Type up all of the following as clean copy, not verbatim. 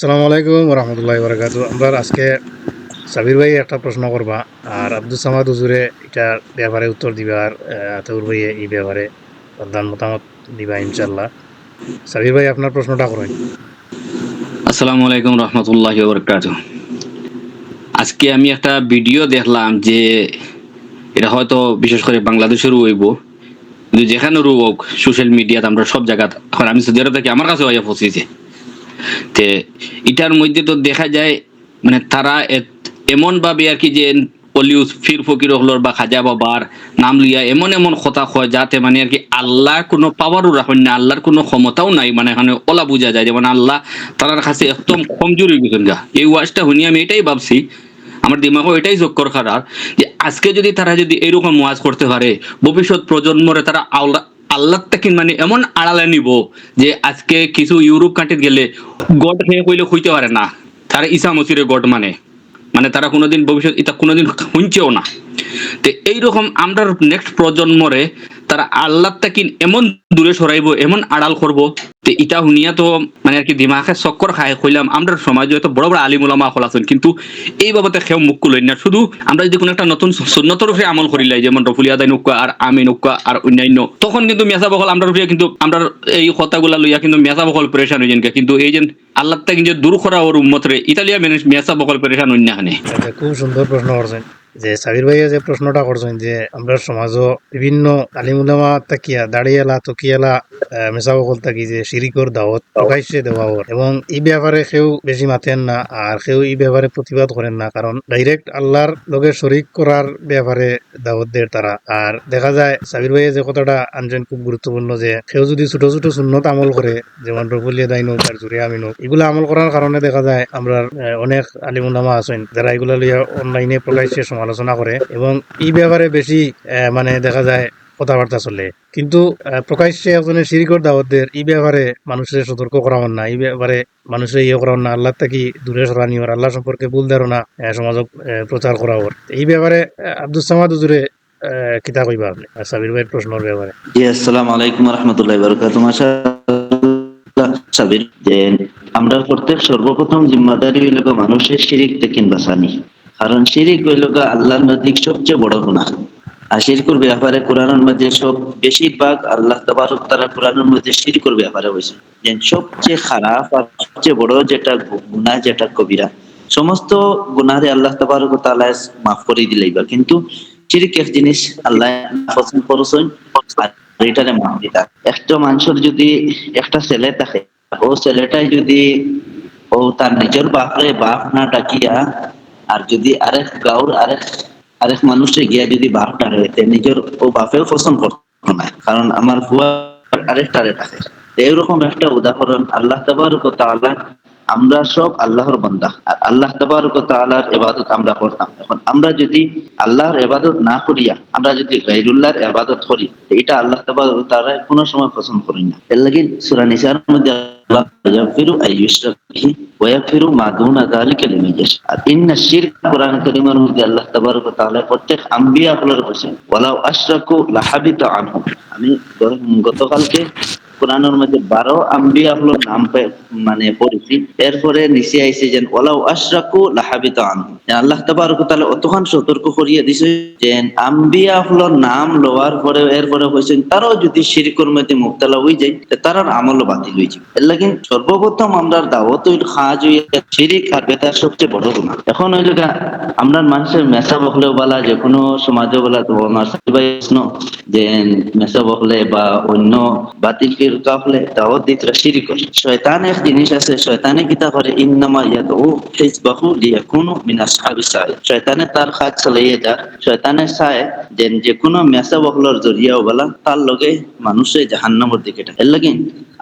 আসসালামু আলাইকুম রহমতুল্লাহ বরকাত। আমরা আজকে সাবির ভাই একটা প্রশ্ন করবা আর আব্দুল সামাদ হুজুরে এটার ব্যাপারে উত্তর দিবা আর আতাউর ভাই এই ব্যাপারে প্রধান মতামত দিবা ইনশাল্লাহ। সাবির ভাই আপনার প্রশ্নটা করেন। আসসালামু আলাইকুম রহমতুল্লাহি ওয়া বারাকাতুহু। আজকে আমি একটা ভিডিও দেখলাম যে এটা হয়তো বিশেষ করে বাংলাদেশেরও হইব, কিন্তু যেখানেরও হোক সোশ্যাল মিডিয়াতে আমরা সব জায়গাতে, এখন আমি সৌদি আরব থেকে আমার কাছে হইয়া পৌঁছেছে। তে এটার মধ্যে তো দেখা যায় মানে তারা এমন ভাবে আর কি যে অলিউস ফির ফকির হলোর বা খাজা বাবার নাম লিয়া এমন এমন কথা কয় যাতে মানে আর কি আল্লাহর কোনো পাওয়ারও রাখেন না, আল্লাহর কোনো ক্ষমতাও নাই, মানে এখানে ওলা বোঝা যায় যেমন আল্লাহ তার কাছে একদম কমজোরি গেছেন গা। এই ওয়াজটা শুনি আমি এটাই ভাবছি, আমার দিমাগও এটাই চক্কর খারাপ যে আজকে যদি তারা যদি এরকম ওয়াজ করতে পারে, ভবিষ্যৎ প্রজন্মরে তারা আল্লাহ থেকে মানে এমন আড়ালে নিব যে আজকে কিছু ইউরোপ কান্ট্রি গেলে গড খেয়ে কইলে হইতে পারে না তারা ঈসা মসিরে গড মানে, মানে তারা কোনোদিন ভবিষ্যৎ এটা কোনোদিন শুনছেও না। তো এইরকম আমরা নেক্সট প্রজন্মরে তারা আল্লাহ তাকিন এমন দূরে সরাইব, এমন আড়াল করব। তো ইটা শুনিয়া তো মানে আর কি দিমাগে চক্কর খাই কইলাম আমরা সমাজে হয়তো বড় বড় আলিম উলামা হল আছেন, কিন্তু এই বাবদে কেউ মুখ খুলেন না। শুধু আমরা যদি কোনো একটা নতুন সুন্নতের উপরে আমল করিলাই, যেমন রফুলিয়াদাই নুক্কা আর আমি নুক্কা আর অন্যান্য, তখন কিন্তু মেসা বকল আমরা উপরে কিন্তু আমরা এই কথাগুলা লইয়া কিন্তু মেসা বকল পরেশান হয়ে যান। কিন্তু এই যে আল্লাহ তাকিন যে দূর করা ওর উম্মতরে ইতালিয়া মেসা বকল পরেশান হইন না। আচ্ছা, খুব সুন্দর প্রশ্ন করছেন যে সাবির ভাইয়া যে প্রশ্নটা করছেন যে আমরা সমাজও বিভিন্ন আলিমুলামা তাকিয়া দাঁড়িয়েলা তকিয়ালা মেসাবকল থাকি যে শিরিকর দাওয়াত প্রকাশ্যে দেওয়া ওর, এবং এই ব্যাপারে কেউ বেশি মাতেন না আর কেউ এই ব্যাপারে প্রতিবাদ করেন না, কারণ ডাইরেক্ট আল্লাহর লগে শরিক করার ব্যাপারে দাওয়াত দেয় তারা। আর দেখা যায় সাবির ভাইয়া যে কথাটা আনছেন খুব গুরুত্বপূর্ণ, যে কেউ যদি ছোট ছোট সুন্নত আমল করে, যেমন রফুলিয়া দাইন হোক আর জুরিয়া আমিন হোক, এগুলো আমল করার কারণে দেখা যায় আমরা অনেক আলিমুলামা আছেন যারা এগুলা লইয়া অনলাইনে প্রকাশ্যে সমালোচনা করে এবং এই ব্যাপারে বেশি মানে দেখা যায় কথাবার্তা চলে। কিন্তু প্রকাশ্যে একজনের শিরিকর দাওয়াতদের এই ব্যাপারে মানুষের সতর্ক করা হন না, এই ব্যাপারে মানুষের ইয়ে করা হন না, আল্লাহ থাকি দূরে সরানি ওর, আল্লাহ সম্পর্কে ভুল ধারণা সমাজক প্রচার করা ওর। এই ব্যাপারে আব্দুল সামাদ হুজুরে কিতা কইবা আপনি সাবির ভাইয়ের প্রশ্নের ব্যাপারে? জি, আসসালামু আলাইকুম রহমতুল্লাহ বারকাত। মাশাআল্লাহ সাবির, যে আমরা প্রত্যেক সর্বপ্রথম জিম্মাদারি হইল মানুষের শিরিক থেকে বাঁচানি, কারণ শিরিক হইল আল্লাহর নজিক সবচেয়ে বড় গুনাহ। আর শিরকুর ব্যাপারে কোরআনের মধ্যে সব বেশিরভাগ আল্লাহ তাবারক তাআলা কোরআনের মধ্যে শিরকুর ব্যাপারে হয়েছে যে সবচেয়ে খারাপ আর সবচেয়ে বড় যেটা গুনাহ, যেটা কবিরা, সমস্ত গুনাহে আল্লাহ তাবারক তাআলা মাফ করে দিলেইবা, কিন্তু শিরক এক জিনিস আল্লাহ পছন্দ করছেন আর এটারে মাফ দিতা। একটা মানুষের যদি একটা ছেলে থাকে, ও ছেলেটাই যদি ও তার নিজের বাপরে বাপ না ডাকিয়া আর যদি আরেক গাঁর আরেক মানুষে গিয়া যদি বাপ ডাকে, নিজের ও বাপেও পছন্দ করতো না, কারণ আমার ভুয়া আরেকটারে ডাকে। এইরকম একটা উদাহরণ আল্লাহ তাবারক ওয়া তাআলা, আমরা সব আল্লাহর বান্দা আর আল্লাহ তাবারক ওয়া তাআলার ইবাদত আমরা করতাম। এখন আমরা যদি আল্লাহর ইবাদত না করিয়া আমরা যদি গায়রুল্লাহর ইবাদত করি, এটা আল্লাহ তাবারক ওয়া তাআলা কোনো সময় পছন্দ করেন না। এর লাগি সূরা নিসার মধ্যে আল্লাহ ইয়াগফিরু আইয়ুশরাক বিহি ওয়া ইয়াগফিরু মা দুনা যালিকা লিমান ইয়াশা। আর ইন্না শিরক, কোরআন কারীমের মধ্যে আল্লাহ তাবারক ওয়া তাআলা প্রত্যেক আম্বিয়া গুলোর বলেন ওয়ালাউ আশরাকু লাহাবিতা আনহুম। আমি গতকালকে কোরআনের মধ্যে 12 আম্বিয়া হলো নাম মানে পড়েছি, এরপরে নিচে আইছে যে ওয়ালাউ আশরাকু লাহাবিতা আনহুম। আল্লাহ তাবারক ওয়া তাআলা অতখান সতর্ক করিয়ে দিছে যে আম্বিয়া হলো নাম লওয়ার পরে এরপরে হইছেন তারাও যদি শিরকের মধ্যে মুবতালা হয়ে যায় তার আমলও বাতিল হয়ে যায়। এর লাগি সর্বপ্রথম আমরা দাওয়াত হইল খাজ হইয়া শিরক আর বেদাত সবচেয়ে বড় গুনাহ। এখন হইল আমরা মানুষের মেসা বকলে বলা, যে কোনো সমাজে বলা তো আমার প্রশ্ন যে মেসা বকলে বা অন্য বাতিল ফিরকা হলে দাওয়াত দিতে শিরক করে। শয়তান এক জিনিস আছে, শয়তানে কিতা করে ইন্নামা ইয়াদউ হিজবাহু লিয়াকুনু মিন আসহাবিস সাঈর। শয়তানে তার কাজ চালিয়ে যায়, শয়তানে চায় যে কোনো মেসা বকলর জরিয়া বলা তার লগে মানুষে জাহান্নামের দিকে টানে। এর লাগি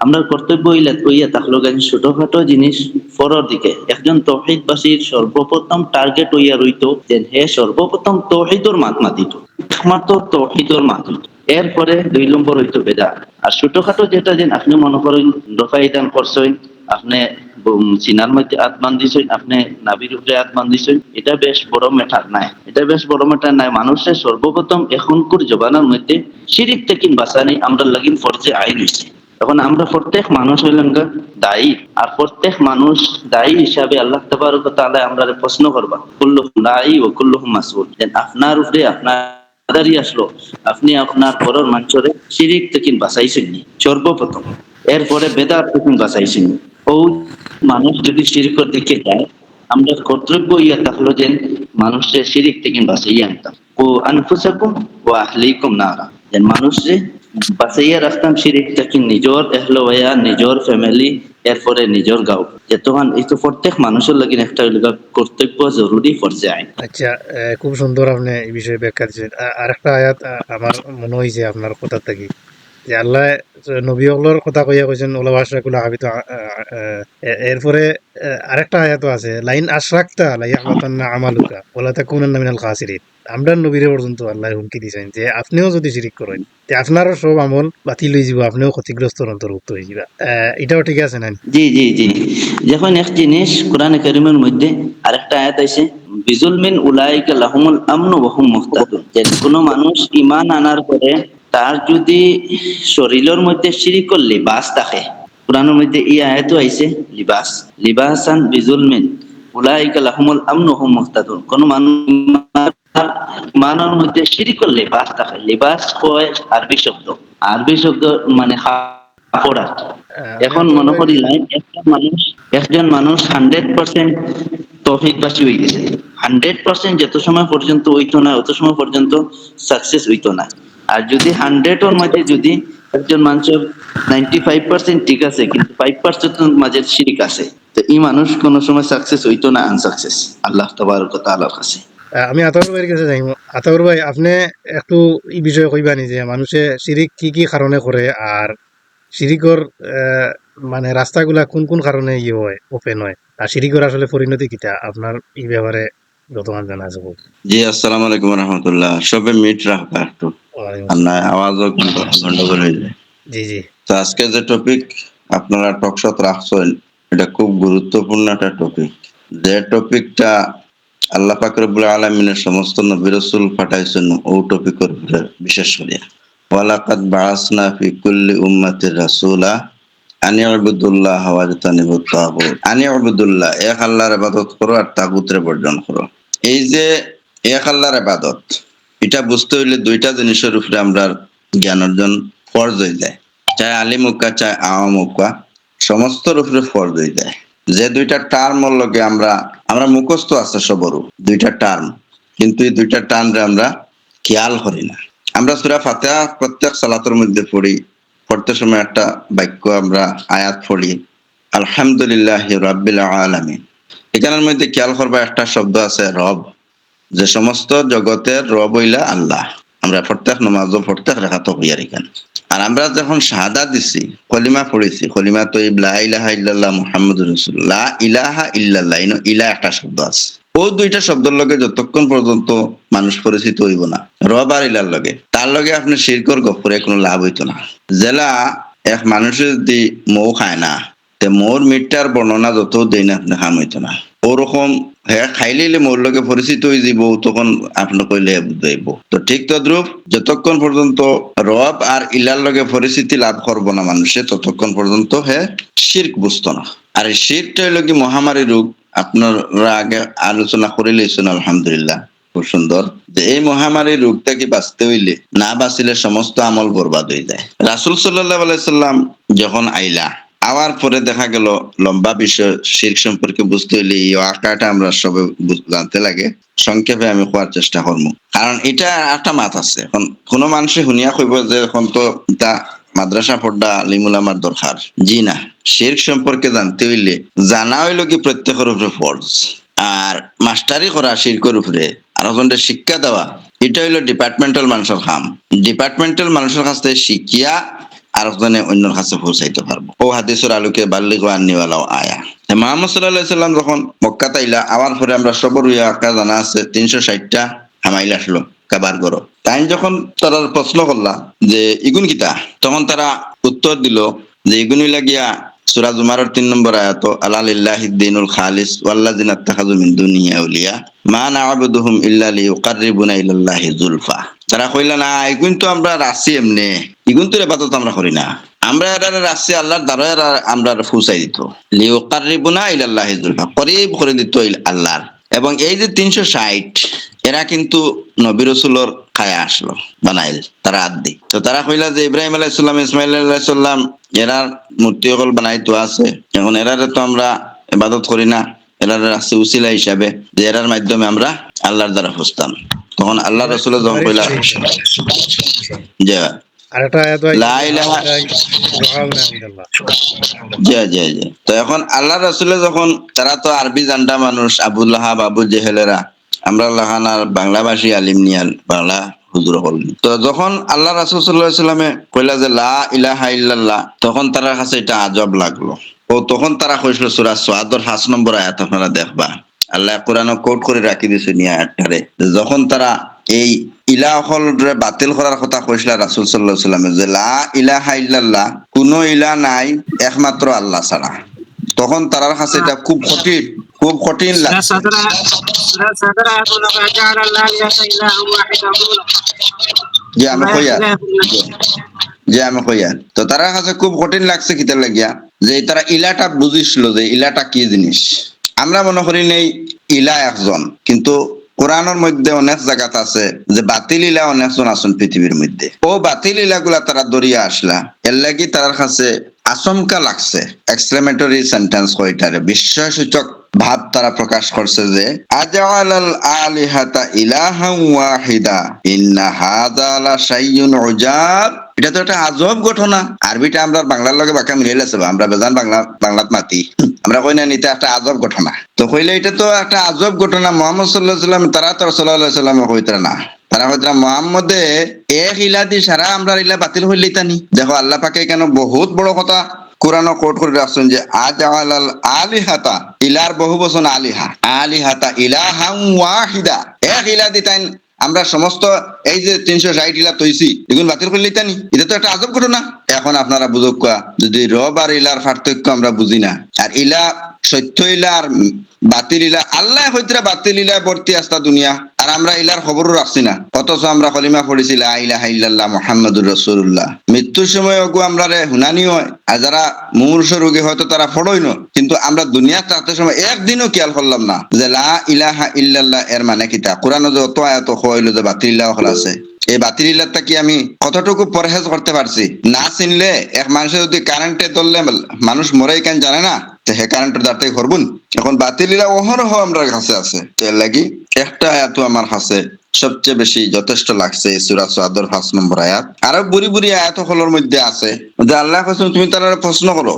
আমরা কর্তব্য হইয়া থাকলো ছোটখাটো জিনিস পরের দিকে। একজন তৌহিদবাসীর সর্বপ্রথম টার্গেট হইয়া রইতো যে হে সর্বপ্রথম তৌহিদর মাত মাতিত, একমাত্র তৌহিদর মাত। এরপরে 2 নম্বর হইতো বেদাত। আর ছোটখাটো যেটা যে আপনি মনে করেন দফাইদান করছেন, আপনি সিনার মধ্যে হাত বান্ধিছেন, আপনি নাভির উপরে হাত বান্ধিছেন, এটা বেশ বড় ম্যাটার নাই, এটা বেশ বড় ম্যাটার নাই। মানুষের সর্বপ্রথম এখনকার জমানার মধ্যে শিরিক থেকে বাঁচানি আমরা লাগিন ফরজে আইন হইছে। এখন আমরা প্রত্যেক মানুষ হইলাম গা দায়ী, আর প্রত্যেক মানুষ দায়ী হিসাবে আল্লাহ তাবারক ওয়া তাআলা আমরা প্রশ্ন করবা, কুল্লুহুম দায়ী ও কুল্লুহুম মাসউল। আপনার উপরে আপনার দাঁড়ি আসলো, আপনি আপনার পরের মানুষের শিরিক থেকে বাঁচাইছেন নি সর্বপ্রথম, এরপরে বেদাত থেকে বাঁচাইছেন নি। ও মানুষ যদি শিরকের দিকে যায়, আমরা কর্তব্য ইয়া থাকলো যে মানুষের শিরিক থেকে বাঁচাইয়া আনতাম। ও আনফুসাকুম ওয়া আহলিকুম নারা, যে মানুষে বাঁচাইয়া রাখতাম শিরিক থেকে, নিজের এহলো ভাইয়া, নিজের ফ্যামিলি, এরপরে নিজের গাঁও। তখন এই তো প্রত্যেক মানুষের লাগি একটা কর্তব্য জরুরি পর্যায়ে। আচ্ছা, খুব সুন্দর আপনি এই বিষয়ে ব্যাখ্যা দিচ্ছেন। আরেকটা আয়াত আমার মনে হয়েছে আপনার কথা থেকে, যে আল্লাহ নবী হকলর কথা কইয়া কইছেন ওলা আশরাকুল আবিদ, এরপরে আরেকটা আয়াত আছে, লাইন আশরাকতা লা ইয়াহবাতান্না আমালুকা ওয়ালা তাকুনান্না মিনাল খাসিরিন। আমরা নবীরে পর্যন্ত আল্লাহ হুমকি দিয়েছেন যে আপনিও যদি শিরিক করেন তে আপনারও সব আমল বাতিল হয়ে যাব, আপনিও ক্ষতিগ্রস্ত অন্তর্ভুক্ত হয়ে যাবা। এটাও ঠিক আছে না? জি জি জি, যখন এক জিনিস কোরআন কারীমের মধ্যে আরেকটা আয়াত আছে, বিজুলমিন উলাইকা লাহুমুল আমনু ওয়া হুম মুহতাদুন, যে কোন মানুষ ঈমান আনার পরে তার যদি শরীরের মধ্যে শিরকুল লিবাস থাকে, কোরআনের মধ্যে এই আয়াতও আইছে, লিবাস লিবাসান বিজুলমিন উলাইকা লাহুমুল আমনু ওয়া হুম মুহতাদুন। কোন মানুষ মানর মধ্যে শিরকুল লিবাস থাকে, লিবাস কয় আরবি শব্দ, আরবি শব্দ মানে কাপড়। আমি এখন আতর মনে ভাই, করি একজন মানুষ 100% তৌফিকবাসী হয়ে গেছে, 100% যত সময় পর্যন্ত হইতো না অত সময় পর্যন্ত সাকসেস হইতো না। আর যদি 100 এর মাঝে যদি একজন মানুষের 95% ঠিক আছে কিন্তু 5% মাঝে শিরিক আছে, তো এই মানুষ কোন সময় সাকসেস হইতো না, আনসাকসেস আল্লাহ তাবারক ওয়া তাআলার কাছে। আমি আতাউর ভাইয়ের কাছে যাইব। আতাউর ভাই, আপনি একটু এই বিষয়ে কইবানি যে মানুষে শিরিক কি কি কারণে করে, আর শিরিকর মানে রাস্তাগুলা কোন কোন কারণে ইয়ে হয়, ওপেন হয়, আর শিরিকর আসলে পরিণতি কিটা আপনার এই ব্যাপারে যতমান জানা আছে বলুন। জি, আসসালামু আলাইকুম রহমতুল্লাহ। সবে মিট রাখবা একটু, ওয়ালাইকুম আর না আসসালাম। আওয়াজও গন্ডগোল হয়ে যায়। জি জি। তো আজকে যে টপিক আপনারা টকশত রাখছেন, এটা খুব গুরুত্বপূর্ণ একটা টপিক। যে টপিকটা আল্লাহ পাক রব্বুল আলামিনের সমস্ত নবী রাসূল পাঠাইছেন ও টপিকের উপরে বিশেষ করে, ওয়ালাকাদ বাআসনা ফি কুল্লি উম্মাতির রাসূলা আনি ইবুদুল্লাহ ওয়া তানিবুত তাগুত। আনি ইবুদুল্লাহ, এক আল্লাহর ইবাদত করো আর তাগুতের বর্জন করো। এই যে এক আল্লাহর ইবাদত, এটা বুঝতে হইলে দুইটা জিনিসের উপরে আমরা জ্ঞান অর্জন ফরজ হয়ে যায়, চাই আলিম হোকা চাই আওয়াম হোকা, সমস্তর উপরে ফরজ হয়ে যায়। যে দুইটা টার্ম লগে আমরা আমরা মুখস্থ আছে সবরও দুইটা টার্ম, কিন্তু এই দুইটা টার্মে আমরা খেয়াল করি না। আমরা সূরা ফাতিহা প্রত্যেক সালাতের মধ্যে পড়ি, পড়তে সময় একটা বাক্য আমরা আয়াত পড়ি, আলহামদুলিল্লাহি রাব্বিল আলামিন। এখানের মধ্যে খেয়াল করবা একটা শব্দ আছে রব, যে সমস্ত জগতের রব হইলা আল্লাহ। আমরা প্রত্যেক নমাজও প্রত্যেক রাকাতও হইয়ার এখানে। আর আমরা যখন শাহাদাত দিছি, কলিমা পড়েছি, কলিমা তৈয়ব লা ইলাহা ইল্লাল্লাহ মুহাম্মাদুর রাসূলুল্লাহ, লা ইলাহা ইল্লাল্লাহ, ইলা একটা শব্দ আছে। ও দুইটা শব্দের লগে যতক্ষণ পর্যন্ত মানুষ পরিচিত হইব না রব আর ইলার লগে, তার লগে আপনি শিরকর গফরে কোনো লাভ হইতো না। জেলা এক মানুষের যদি মৌ খায় না, তে মোর মিটার বর্ণনা যত দেই না আপনি খাম হইতো না। ওরকম হ্যাঁ খাইলে মোর লগে পরিচিত হয়ে যাব, তখন আপনি কইলে বুঝাইব। তো ঠিক তদ্রুপ যতক্ষণ পর্যন্ত রব আর ইলার লগে পরিচিতি লাভ করব না মানুষে, ততক্ষণ পর্যন্ত হ্যাঁ শিরক বুঝতো না। আর এই শিরকটা হইল কি মহামারী রোগ, আপনারা আগে আলোচনা করে লইছেন আলহামদুলিল্লাহ, খুব সুন্দর। যে এই মহামারী রোগটা কি বাঁচতে হইলে, না বাঁচিলে সমস্ত আমল বরবাদ হয়ে যায়। রাসূল সাল্লাল্লাহু আলাইহি সাল্লাম যখন আইলা, আওয়ার পরে দেখা গেল লম্বা বিষয় শিরক সম্পর্কে বুঝতে হইলে এই আঁকাটা আমরা সবে জানতে লাগে। সংক্ষেপে আমি কোয়ার চেষ্টা করবো, কারণ এটা একটা মাত আছে। এখন কোনো মানুষে শুনিয়া কইব যে এখন তো তা মাদ্রাসা পড়া আলিমুল আমার দরকার। জি না, শিরক সম্পর্কে জানতে হইলে জানা হইল কি প্রত্যেকের উপরে ফরজ। আর মাস্টারি করা শিরকের উপরে, আর ওজনটা শিক্ষা দেওয়া, এটা হইলো ডিপার্টমেন্টাল মানুষের কাম। ডিপার্টমেন্টাল মানুষের কাছ থেকে শিখিয়া আর ওজনে অন্যর কাছে পৌঁছাইতে পারবো। ও হাদিসের আলোকে বাল্লিগু আন্নিওয়ালাও আয়া। মুহাম্মদ সাল্লাল্লাহু আলাইহি সাল্লাম যখন মক্কা তাইলা, আওয়ার পরে আমরা সবর হইয়া আঁকা জানা আছে 360টা হামাইল আসলো কাবার করো। তাই যখন তারা প্রশ্ন করলা যে ইগুন কিতা, তখন তারা উত্তর দিল যে ইগুন লাগিয়া সূরা জুমারের 3 নম্বর আয়াত, আলা লিল্লাহিদ দীনুল খালিস ওয়াল্লাযিনা ইত্তাখাযু মিন দুনিহি আউলিয়া মা না'বুদুহুম ইল্লা লিয়ুকাররিবুনা ইলাল্লাহি যুলফা। তারা কইলা না, এগুন তো আমরা রাসি এমনে, এগুন তো ইবাদত আমরা করি না, আমরা এরা রাখছি আল্লাহর দ্বারা আমরা ফুসাই দিত লিউকাররিবুনা ইলাল্লাহি যুলফা, করিব করে দিত আল্লাহর। এবং এই যে 360 এরা কিন্তু নবী রাসূলের খায়া আসলো বানাইল তারা আদি। তো তারা কইলা যে ইব্রাহিম আলাইহিস সালাম, ইসমাইল আলাইহিস সালাম এরার মূর্তি হল বানাইতো আছে, এখন এরারে তো আমরা ইবাদত করি না, এরার আছে উসিলা হিসাবে যে এরার মাধ্যমে আমরা আল্লাহর দ্বারা ফুসতাম। তখন আল্লাহ রাসূল যখন কইলা যে আরেকটা আয়াত লা ইলাহা জি জি জি, তো এখন আল্লাহ রাসূল যখন, তারা তো আরবি জানতা মানুষ, আবু লাহাব আবু জেহেলেরা, আমরা লাহানার বাংলাভাষী আলিম নিয়াল বাংলা হুজুর হল। তো যখন আল্লাহ রাসূল সাল্লাল্লাহু আলাইহি সাল্লামে কইলা যে লা ইলাহা ইল্লাল্লাহ, তখন তার কাছে এটা আজব লাগলো। ও তখন তারা কইছিল সূরা সাদর 5 নম্বর আয়াত আপনারা দেখবা, আল্লাহ কোরআনে কোট করে রাখি দিয়েছে নিয়ে আয়াতটারে। যখন তারা এই ইলাহলরে বাতিল করার কথা কইছিল রাসূল সাল্লাল্লাহু আলাইহি সাল্লামে, যে লা ইলাহা ইল্লাল্লাহ, কোন ইলাহ নাই একমাত্র আল্লাহ ছাড়া, তখন তার কাছে এটা খুব কঠিন লাগছে। যে আমি কইয়া তো তারা কাছে খুব কঠিন লাগছে কিতা লাগিয়া, যে তারা ইলাটা বুঝিছিল যে ইলাটা কি জিনিস। আমরা মনে করি নেই ইলা একজন, কিন্তু কোরআনের মধ্যে অনেক জায়গাত আছে যে বাতিল ইলা অনেকজন আছেন পৃথিবীর মধ্যে। ও বাতিল ইলা গুলা তারা দরিয়া আসলা, এর লাগি তার কাছে আচমকা লাগছে। এক্সক্লেমেটরি সেন্টেন্স কইটারে বিস্ময়সূচক ভাব তারা প্রকাশ করছে যে আজআলাল আলিহাতা ইলাহান ওয়াহিদা ইন্না হাযা লা শাইউন উজাব। এটা তো একটা আজব ঘটনা। আরবিটা আমরা বাংলার লগে বাঁকা মিলাইলে আছে, আমরা বেজান বাংলাত মাতি, আমরা কই না নিতে একটা আজব ঘটনা। তো কইলে এটা তো একটা আজব ঘটনা। মুহাম্মদ সাল্লাল্লাহু আলাইহি সাল্লাম, তারা তো সাল্লাল্লাহু আলাইহি সাল্লাম কইতরা না, তারা হয়তো মুহাম্মদে এক ইলা দি সারা আমরা ইলা বাতিল হইলেই তানি। দেখো আল্লাহ পাকে কেন বহুত বড় কথা কোরআনে কোট করে রাখছেন যে আজআলাল আলিহাতা, ইলার বহু বচন আলিহা, আলিহাতা ইলাহান ওয়াহিদা, এক ইলা দি তাই আমরা সমস্ত এই যে 360 ইলা তৈছি এগুলো বাতিল করলেই তানি। এটা তো একটা আজব ঘটনা। এখন আপনারা বুঝুক যদি রব আর ইলার পার্থক্য আমরা বুঝি না, আর ইলা সত্য ইলা আর বাতিল ইলা, আল্লাহ হইতরা বাতিল ইলা ভর্তি আস্তা দুনিয়া, আর আমরা ইলার খবরও রাখছি না। অথচ আমরা কলিমা পড়েছি লা ইলাহা ইল্লাল্লাহ মুহাম্মাদুর রাসূলুল্লাহ। মৃত্যুর সময় ওগো আমরা হুনানি হয়, আর যারা মুমূর্ষু রোগী হয়তো তারা পড়ই না, কিন্তু আমরা দুনিয়া থাকতে সময় একদিনও খেয়াল করলাম না যে লা ইলাহা ইল্লাল্লাহ এর মানে কিতা। কোরআনে যত আয়াত হইলো যে বাতিল ইলাহ হল আছে, এই বাতিল ইল্লাহটা কি আমি কতটুকু পরহেজ করতে পারছি? না চিনলে এক মানুষের যদি কারেন্টে ধরলে মানুষ মরেই কেন জানে না, হে কারেন্টের দ্বারটাই করবুন। এখন বাতিল ইলাহ অহরহ আমরা কাছে আছে। এর লাগি একটা আয়াত আমার কাছে সবচেয়ে বেশি যথেষ্ট লাগছে, সূরা সাদর 5 নম্বর আয়াত। আরো বুড়ি বুড়ি আয়াত হলোর মধ্যে আছে যে আল্লাহ কইছেন তুমি তারা প্রশ্ন করো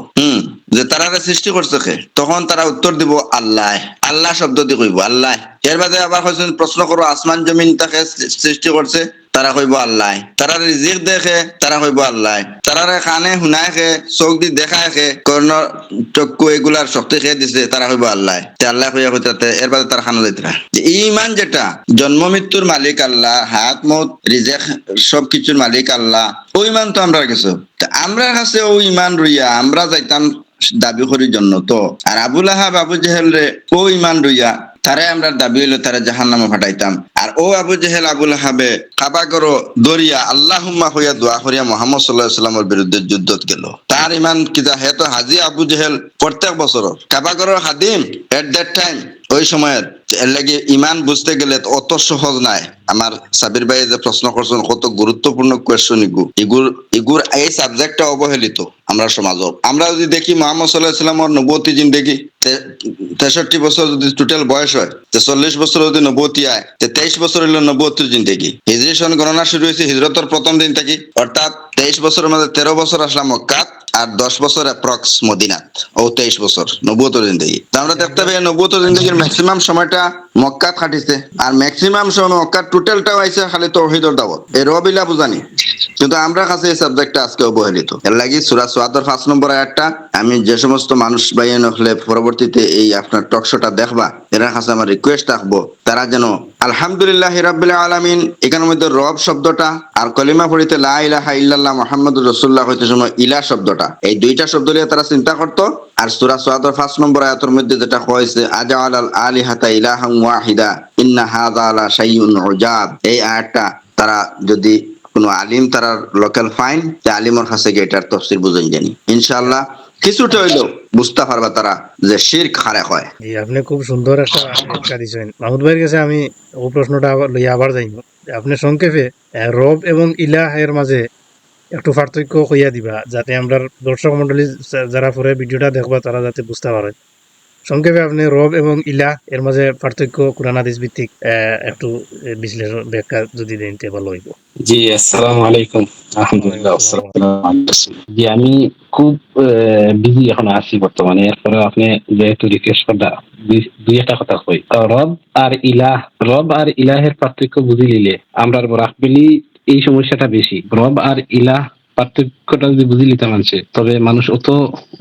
যে তারারে সৃষ্টি করছে কে, তখন তারা উত্তর দিব আল্লাহ। আল্লাহ শব্দ দিয়ে কইব আল্লাহ। এর বাদে আবার কইছেন প্রশ্ন করো আসমান জমিন তাকে সৃষ্টি করছে, তারা কইব আল্লাহ। তারা রিজিক দেখে, তারা কইব আল্লাহ। তারারে কানে শুনায় খে, চোখ দি দেখায় খে, কর্ণ চক্ষু এগুলার শক্তি খেয়ে দিছে, তারা কইব আল্লাহ। তে আল্লাহ কইয়া কইতাতে এর বাদে তারা খানা যাইতরা যে ঈমান যেটা জন্ম মৃত্যুর মালিক আল্লাহ, হায়াত মউত রিজিক সবকিছুর মালিক আল্লাহ, ওই ঈমান তো আমরা কিছু আমরা কাছে ওই ঈমান রইয়া আমরা যাইতাম দাবি করির জন্য। তো আর আবু লাহাব আবু জেহেল রে ও ঈমান রইয়া তারে আমরা দাবি হইলো তারা জাহান্নামে ফাটাইতাম। আর ও আবু জেহেল আবু লাহাবে কাবা করো দরিয়া আল্লাহুম্মা হইয়া দোয়া করিয়া মুহাম্মদ সাল্লাল্লাহু আলাইহি ওয়াসাল্লামের বিরুদ্ধে যুদ্ধত গেল। তার ঈমান কিতা, হে তো হাজি আবু জেহেল প্রত্যেক বছর কাবা করো খাদিম এট দ্যাট টাইম, ওই সময়ের। এর লাগে ঈমান বুঝতে গেলে অত সহজ নাই। আমার সাবির ভাই যে প্রশ্ন করছেন কত গুরুত্বপূর্ণ কোয়েশ্চন এগুর এই সাবজেক্টটা অবহেলিত আমরা সমাজত। আমরা যদি দেখি মুহাম্মদ সাল্লাল্লাহু আলাইহি ওয়াসাল্লামের নবুয়তি জিন্দেগি 63 বছর যদি টোটাল বয়স হয়, 40 বছর যদি নবুয়তি আয়, 23 বছর হইল নবুয়তির জিন্দেগি। হিজরি সন গণনা শুরু হয়েছে হিজরতের প্রথম দিন থেকে, অর্থাৎ 23 বছরের মধ্যে 13 বছর আসলাম মক্কাত, আর 10 বছর অ্যাপ্রক্স মদিনাত, ও 23 বছর নবুয়তের জিন্দেগি। আমরা দেখতে পাই নবুয়তের জিন্দেগির ম্যাক্সিমাম সময়টা মক্কাত কাটিছে, আর ম্যাক্সিমাম সময় মক্কার টোটালটাও আইছে খালি তাওহীদের দাওয়াত, এই রবিলা বুঝানি। কিন্তু আমরা কাছে এই সাবজেক্টটা আজকে অবহেলিত। এর লাগি সূরা সাদর 5 নম্বর আয়াতটা আমি যে সমস্ত মানুষ বাইন হলে পরবর্তীতে এই আপনার টক শোটা দেখবা, এর কাছে আমার রিকোয়েস্ট রাখবো তারা যেন আলহামদুলিল্লাহি রাব্বিল আলামিন এখানের মধ্যে রব শব্দটা আর কলিমা পড়িতে লা ইলাহা ইল্লাল্লাহ মুহাম্মাদুর রাসূলুল্লাহ হইতে সময় ইলা শব্দটা, এই দুইটা শব্দ নিয়ে তারা চিন্তা করতো। আর সূরা সাদর 5 নম্বর আয়াতের মধ্যে যেটা হয়েছে আজআলাল আলিহাতা ইলাহান ওয়াহিদা ইন্না হাযা লা শাইউন উজাব, এই আয়াতটা তারা যদি কোনো আলিম তারা লোকাল ফাইন তে আলিমর কাছে গিয়ে এটার তফসির বুঝাই জানি ইনশাআল্লাহ কিছুটা হইলেও বুঝতে পারবা তারা যে শিরক হারে হয়। জি আপনি খুব সুন্দর একটা ব্যাখ্যা দিয়েছেন। মাহমুদ ভাইয়ের কাছে আমি ও প্রশ্নটা লইয়া আবার যাইব। আপনি সংক্ষেপে রব এবং ইলাহ এর মাঝে একটু পার্থক্য কইয়া দিবা, যাতে আমরা দর্শক মন্ডলী যারা পরে ভিডিওটা দেখবা তারা যাতে বুঝতে পারে। সংক্ষেপে আপনি রব এবং ইলাহ এর মাঝে পার্থক্য কোরআন হাদিস ভিত্তিক একটু বিশ্লেষণ ব্যাখ্যা যদি দেন তে ভালো হইব। জি আসসালামু আলাইকুম আলহামদুলিল্লাহ ওয়াসসালামু আলা রাসূলিল্লাহ। জি আমি খুব বিজি এখন আছি বর্তমানে, এরপরে আপনি যেহেতু রিকোয়েস্ট করলা দুই একটা কথা কই। রব আর ইলাহ, রব আর ইলাহের পার্থক্য বুঝি নিলে আমরা রাখবেলি এই সমস্যাটা বেশি। রব আর ইলাহ পার্থক্যটা যদি বুঝি নিতে মানুষে, তবে মানুষ অত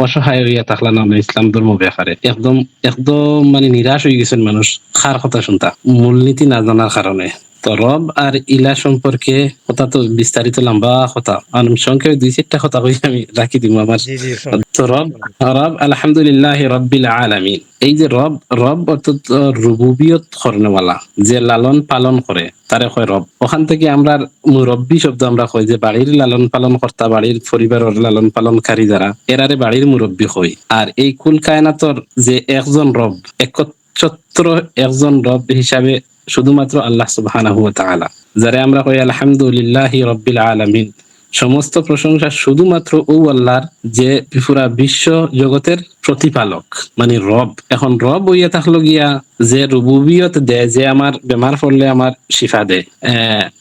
অসহায় হইয়া থাকলা না ইসলাম ধর্ম ব্যাপারে। একদম একদম মানে নিরাশ হয়ে গেছেন মানুষ খার কথা শুনতা, মূলনীতি না জানার কারণে। তো রব আর ইলা সম্পর্কে কথা তো বিস্তারিত লম্বা কথা, আমি সংক্ষেপে দুই চারটা কথা কই আমি রাখি দিব আমার। জি জি তো রব রব আলহামদুলিল্লাহ রব্বিল আলামিন। এই যে রব, রব অর্থাৎ রুবুবিয়ত করনেওয়ালা, যে লালন পালন করে তারে কয় রব। ওখান থেকে আমরা মুরব্বী শব্দ আমরা কই, যে বাড়ির লালন পালন কর্তা, বাড়ির পরিবারের লালন পালনকারী যারা, এরারে বাড়ির মুরব্বী কই। আর এই কুল কায়নাতর যে একজন রব, একচ্ছত্র একজন রব হিসাবে শুধুমাত্র আল্লাহ সুবহানাহু ওয়া তাআলা, যারে আমরা কই আলহামদুলিল্লাহি রাব্বিল আলামিন। সমস্ত প্রশংসা শুধুমাত্র ও আল্লাহর, যে পুরা বিশ্ব জগতের প্রতিপালক মানে রব। এখন রব হইয়া থাকলো গিয়া যে রুবুবিয়ত দেয়, যে আমার বেমার পড়লে আমার শিফা দেয়,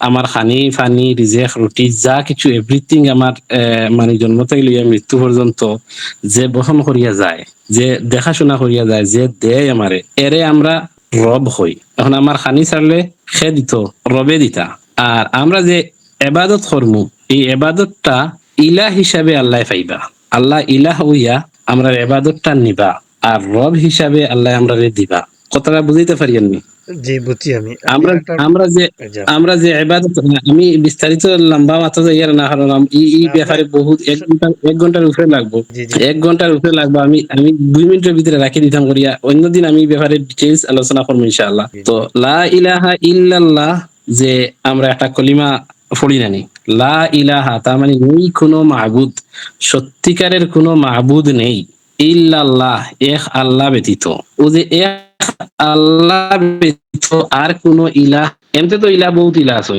আমার খানি ফানি রিজেক রুটি যা কিছু এভরিথিং আমার মানে জন্ম থেকে লইয়া মৃত্যু পর্যন্ত যে বহন করিয়া যায়, যে দেখাশোনা করিয়া যায়, যে দেয় আমারে, এরে আমরা রব হই। এখন আমার খানি ছাড়লে সে দিত, রবে দিতা। আর আমরা যে এবাদত করমু, এই এবাদতটা ইলাহ হিসাবে আল্লাহ পাইবা। আল্লাহ ইলাহ হইয়া আমরা এবাদতটা নিবা, আর রব হিসাবে আল্লাহ আমরা দিবা। কথাটা বুঝাইতে পারি আমি? জি বুঝছি আমি। আমরা আমরা যে যা। আমরা যে ইবাদত, আমি বিস্তারিত লম্বা মাথা যাইয়ার না, কারণ এই ব্যাপারে বহুত এক ঘন্টার উপরে লাগবো। জি জি 1 ঘন্টার উপরে লাগবে। আমি 2 মিনিটের ভিতরে রাখি দিতাম করিয়া, অন্যদিন আমি এই ব্যাপারে ডিটেইলস আলোচনা করবো ইনশাআল্লাহ। তো লা ইলাহা ইল্লাল্লাহ, যে আমরা একটা কলিমা পড়ি নানি, লা ইলাহা তার মানে নেই কোনো মাবুদ, সত্যিকারের কোনো মাবুদ নেই, ইল্লাল্লাহ এক আল্লাহ ব্যতীত। ও যে এক আল্লাহ ব্যতীত আর কোন ইলাহ, এমতে তো ইলাহ বহুত ইলাহ আছে।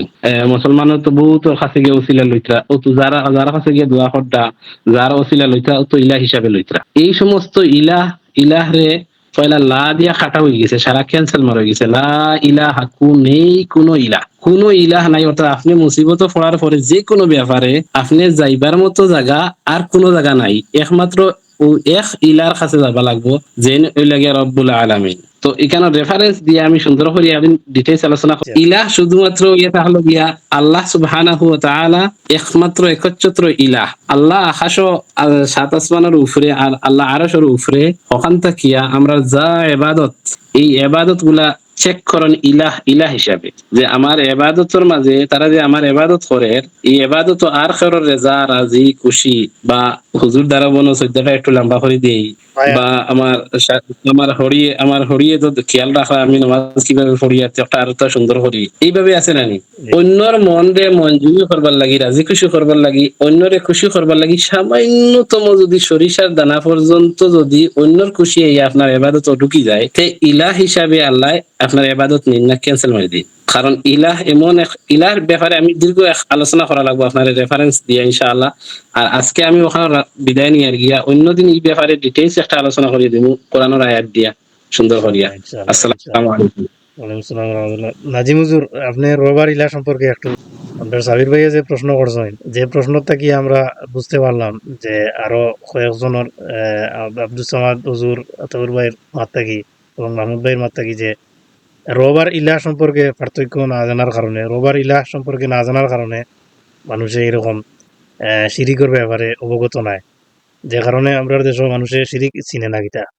মুসলমানের তো বহুত কাছে গিয়ে ওসিলা লইতরা, ও তো যারা যারা কাছে গিয়ে দোয়া করতা, যারা ওসিলা লইতরা ও তো ইলাহ হিসাবে লইতরা। এই সমস্ত ইলাহ, ইলাহ রে পয়লা লা দিয়া খাটা হয়ে গেছে, সারা ক্যান্সেল মারা গেছে। লা ইলাহা, নেই কোনো ইলাহ, কোনো ইলাহ নাই। অর্থাৎ আপনি মুসিবত পড়ার পরে যে কোনো ব্যাপারে আপনি যাইবার মতো জায়গা আর কোনো জায়গা নাই, একমাত্র ও এক ইলার কাছে যাবা লাগবো, যে ওই লাগে রব্বুল আলামিন। তো এখানে রেফারেন্স দিয়ে আমি সুন্দর করে আমি ডিটেইলস আলোচনা করি। ইলাহ শুধুমাত্র ইয়া হলো গিয়া আল্লাহ সুবহানাহু ওয়া তাআলা একমাত্র একচ্ছত্র ইলাহ। আল্লাহ আকাশ ও 7 আসমানের উপরে, আর আল্লাহ আরশের উপরে। ওখান থাকিয়া আমরা যা ইবাদত, এই ইবাদত গুলা চেক করেন ইলাহ ইলাহ হিসাবে, যে আমার এবাদতের মাঝে তারা যে আমার এবাদত করে, এই এবাদত আর কারোর রেজা রাজি খুশি, বা হুজুর দ্বারা বনো সদ্যাটা একটু লম্বা করে দেই, বা আমার হরিয়ে তো খেয়াল রাখা, আমি নামাজ কিভাবে পড়িয়া একটা আরো সুন্দর করি, এইভাবে আছে নানি। অন্যর মন রে মঞ্জুরি করবার লাগি, রাজি খুশি করবার লাগি, অন্যরে খুশি করবার লাগি, সামান্যতম যদি সরিষার দানা পর্যন্ত যদি অন্যর খুশি এই আপনার এবাদত ঢুকি যায়, তে ইলাহ হিসাবে আল্লাহ আপনার এবাদত নিন না, ক্যান্সেল মারি দিই। কারণ ইলাহ এমন এক, ইলার ব্যাপারে আমি দীর্ঘ আলোচনা করা লাগবো আপনার রেফারেন্স দিয়ে ইনশাআল্লাহ। আর আজকে আমি ওখানে বিদায় নিয়ে গিয়া অন্যদিন এই ব্যাপারে ডিটেইলস একটা আলোচনা করিয়ে দিব কোরআনের আয়াত দিয়া সুন্দর করিয়া। আসসালামু আলাইকুম। ওয়ালাইকুম আসসালাম ওয়া রাহমাতুল্লাহ। নাজিম হুজুর, আপনি রব আর ইলাহ সম্পর্কে একটু, আপনার সাবির ভাইয়া যে প্রশ্ন করছেন, যে প্রশ্নটা কি আমরা বুঝতে পারলাম যে আরো কয়েকজনের আব্দুল সামাদ হুজুর, আতাউর ভাইয়ের মাত থাকি এবং মাহমুদ ভাইয়ের মাত থাকি, যে রব আর ইলাহ সম্পর্কে পার্থক্য না জানার কারণে, রব আর ইলাহ সম্পর্কে না জানার কারণে মানুষে এরকম শিরিকের ব্যাপারে অবগত নাই, যে কারণে আমরা দেশের মানুষে শিরিক চিনে না গিতা।